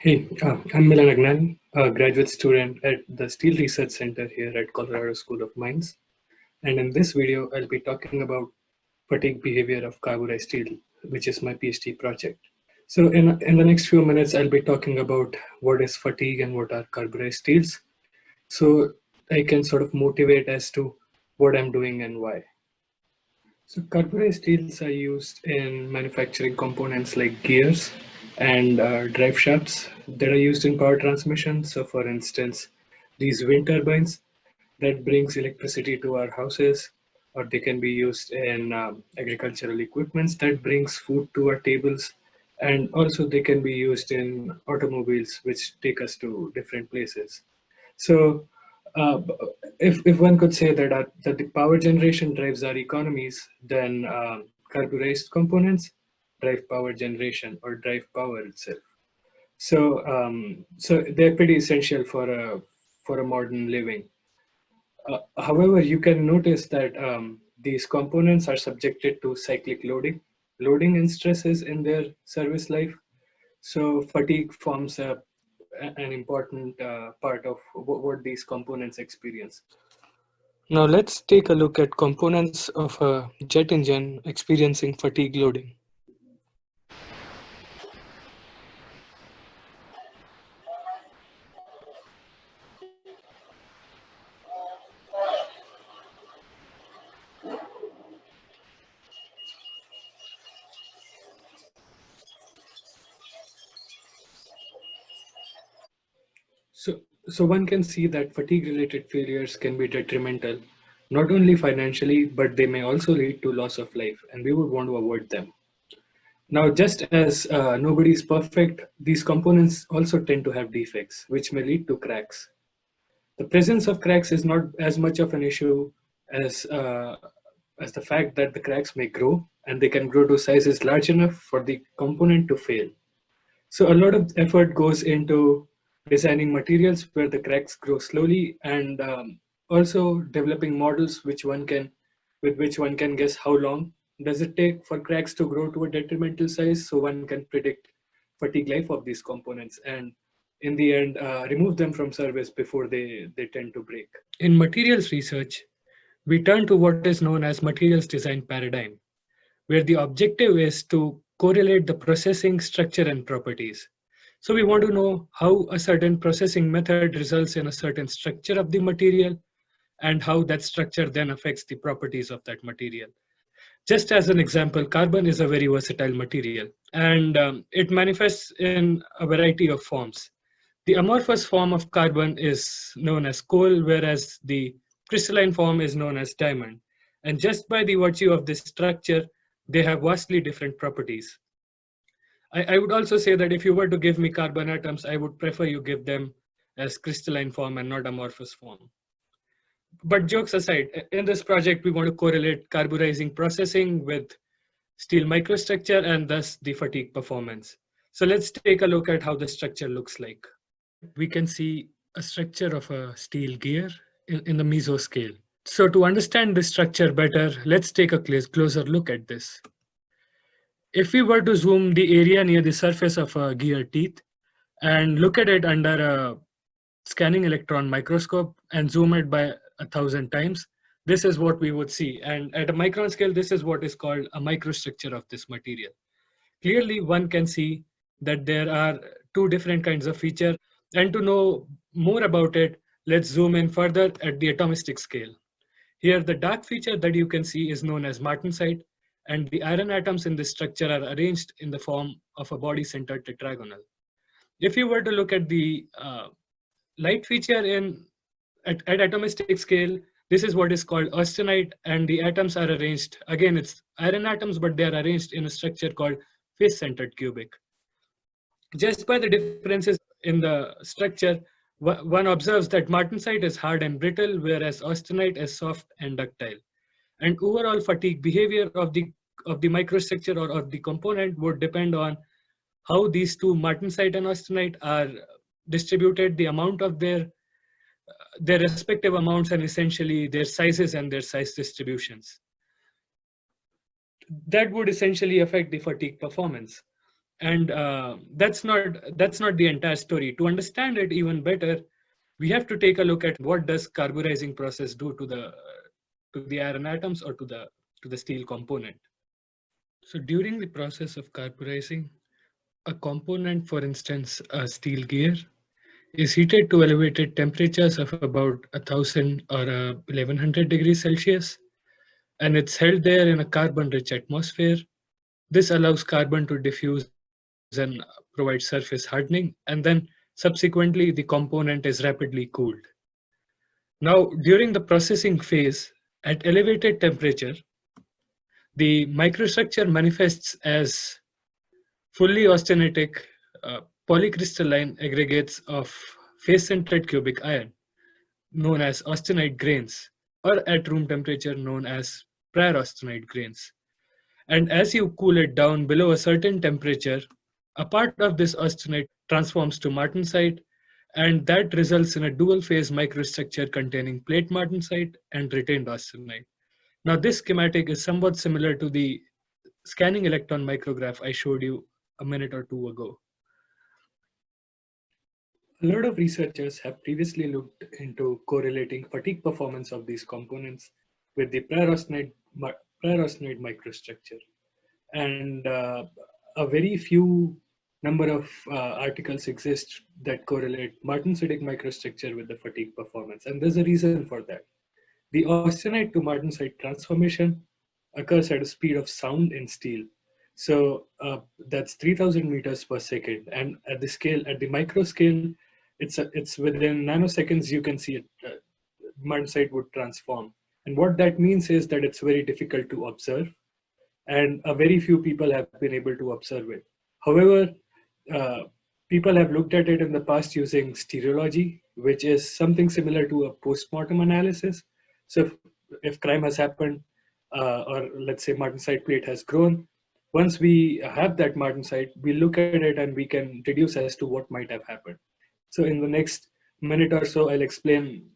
Hey, I'm Milan Agnani, a graduate student at the Steel Research Center here at Colorado School of Mines. And in this video, I'll be talking about fatigue behavior of carburized steel, which is my PhD project. So in the next few minutes, I'll be talking about what is fatigue and what are carburized steels. So I can sort of motivate as to what I'm doing and why. So carburized steels are used in manufacturing components like gears and drive shafts that are used in power transmission. So for instance, these wind turbines that brings electricity to our houses, or they can be used in agricultural equipments that brings food to our tables. And also they can be used in automobiles, which take us to different places. So, uh, if one could say that that the power generation drives our economies, then carburized components drive power generation or drive power itself. So they're pretty essential for a modern living. However, you can notice that these components are subjected to cyclic loading and stresses in their service life. So fatigue forms an important part of what these components experience. Now let's take a look at components of a jet engine experiencing fatigue loading. So one can see that fatigue-related failures can be detrimental, not only financially, but they may also lead to loss of life, and we would want to avoid them. Now, just as nobody is perfect, these components also tend to have defects, which may lead to cracks. The presence of cracks is not as much of an issue as as the fact that the cracks may grow, and they can grow to sizes large enough for the component to fail. So a lot of effort goes into designing materials where the cracks grow slowly, and also developing models with which one can guess how long does it take for cracks to grow to a detrimental size, so one can predict fatigue life of these components and in the end remove them from service before they tend to break. In materials research, we turn to what is known as materials design paradigm, where the objective is to correlate the processing structure and properties. So we want to know how a certain processing method results in a certain structure of the material and how that structure then affects the properties of that material. Just as an example, carbon is a very versatile material and it manifests in a variety of forms. The amorphous form of carbon is known as coal, whereas the crystalline form is known as diamond. And just by the virtue of this structure, they have vastly different properties. I would also say that if you were to give me carbon atoms, I would prefer you give them as crystalline form and not amorphous form. But jokes aside, in this project, we want to correlate carburizing processing with steel microstructure and thus the fatigue performance. So let's take a look at how the structure looks like. We can see a structure of a steel gear in the mesoscale. So to understand this structure better, let's take a closer look at this. If we were to zoom the area near the surface of a gear teeth and look at it under a scanning electron microscope and zoom it by 1,000 times, this is what we would see. And at a micron scale, this is what is called a microstructure of this material. Clearly, one can see that there are two different kinds of feature. And to know more about it, let's zoom in further at the atomistic scale. Here, the dark feature that you can see is known as Martensite, and the iron atoms in this structure are arranged in the form of a body-centered tetragonal. If you were to look at the light feature at atomistic scale, this is what is called austenite, and the atoms are arranged, again, it's iron atoms, but they are arranged in a structure called face-centered cubic. Just by the differences in the structure, one observes that martensite is hard and brittle, whereas austenite is soft and ductile. And overall fatigue behavior of the microstructure or of the component would depend on how these two martensite and austenite are distributed, the amount of their respective amounts, and essentially their sizes and their size distributions. That would essentially affect the fatigue performance. And that's not the entire story. To understand it even better, we have to take a look at what does carburizing process do to the iron atoms or to the steel component. So during the process of carburizing, a component, for instance, a steel gear, is heated to elevated temperatures of about 1000 or 1100 degrees Celsius, and it's held there in a carbon-rich atmosphere. This allows carbon to diffuse and provide surface hardening, and then subsequently the component is rapidly cooled. Now, during the processing phase, at elevated temperature, the microstructure manifests as fully austenitic uh, polycrystalline aggregates of face-centered cubic iron, known as austenite grains, or at room temperature known as prior austenite grains. And as you cool it down below a certain temperature, a part of this austenite transforms to martensite, and that results in a dual phase microstructure containing plate martensite and retained austenite. Now, this schematic is somewhat similar to the scanning electron micrograph I showed you a minute or two ago. A lot of researchers have previously looked into correlating fatigue performance of these components with the prior austenite microstructure. And a very few number of articles exist that correlate martensitic microstructure with the fatigue performance. And there's a reason for that. The austenite to martensite transformation occurs at a speed of sound in steel. So that's 3000 meters per second. And at the micro scale, it's within nanoseconds you can see it, martensite would transform. And what that means is that it's very difficult to observe, and very few people have been able to observe it. However, uh, people have looked at it in the past using stereology, which is something similar to a post-mortem analysis. So if crime has happened, or let's say martensite plate has grown, once we have that martensite, we look at it and we can deduce as to what might have happened. So in the next minute or so, I'll explain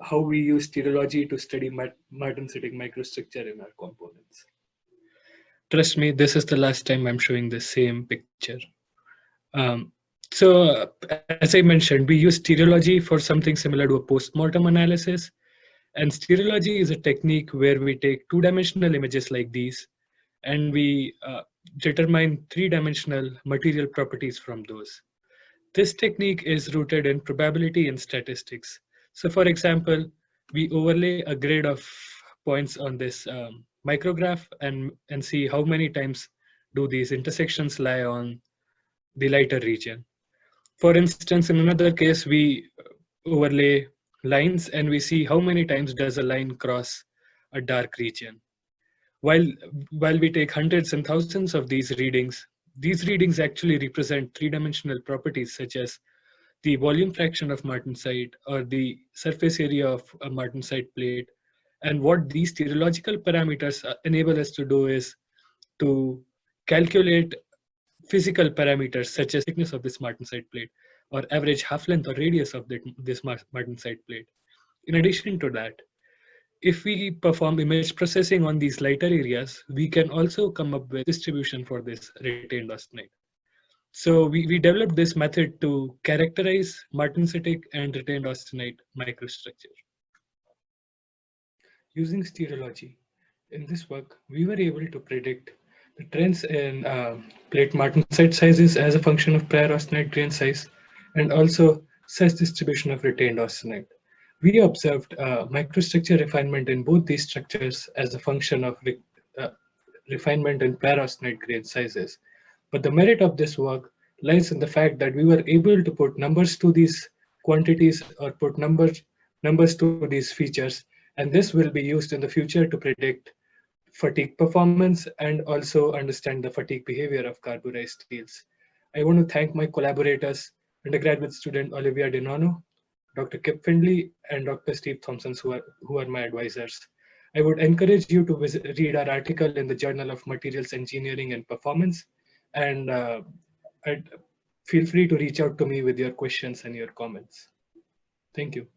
how we use stereology to study martensitic microstructure in our components. Trust me, this is the last time I'm showing the same picture. Um, as I mentioned, we use stereology for something similar to a post-mortem analysis. And stereology is a technique where we take two-dimensional images like these, and we determine three-dimensional material properties from those. This technique is rooted in probability and statistics. So for example, we overlay a grid of points on this micrograph and see how many times do these intersections lie on the lighter region. For instance, in another case, we overlay lines and we see how many times does a line cross a dark region. While, while we take hundreds and thousands of these readings actually represent three-dimensional properties such as the volume fraction of martensite or the surface area of a martensite plate. And what these stereological parameters enable us to do is to calculate physical parameters such as thickness of this martensite plate or average half length or radius of this martensite plate. In addition to that, if we perform image processing on these lighter areas, we can also come up with distribution for this retained austenite. So we developed this method to characterize martensitic and retained austenite microstructure. Using stereology, in this work, we were able to predict the trends in plate martensite sizes as a function of prior austenite grain size and also size distribution of retained austenite. We observed microstructure refinement in both these structures as a function of uh, refinement in prior austenite grain sizes. But the merit of this work lies in the fact that we were able to put numbers to these quantities or put numbers to these features, and this will be used in the future to predict fatigue performance and also understand the fatigue behavior of carburized steels. I want to thank my collaborators, undergraduate student Olivia Denano, Dr. Kip Findley, and Dr. Steve Thompson, who are my advisors. I would encourage you to read our article in the Journal of Materials Engineering and Performance, and I'd feel free to reach out to me with your questions and your comments. Thank you.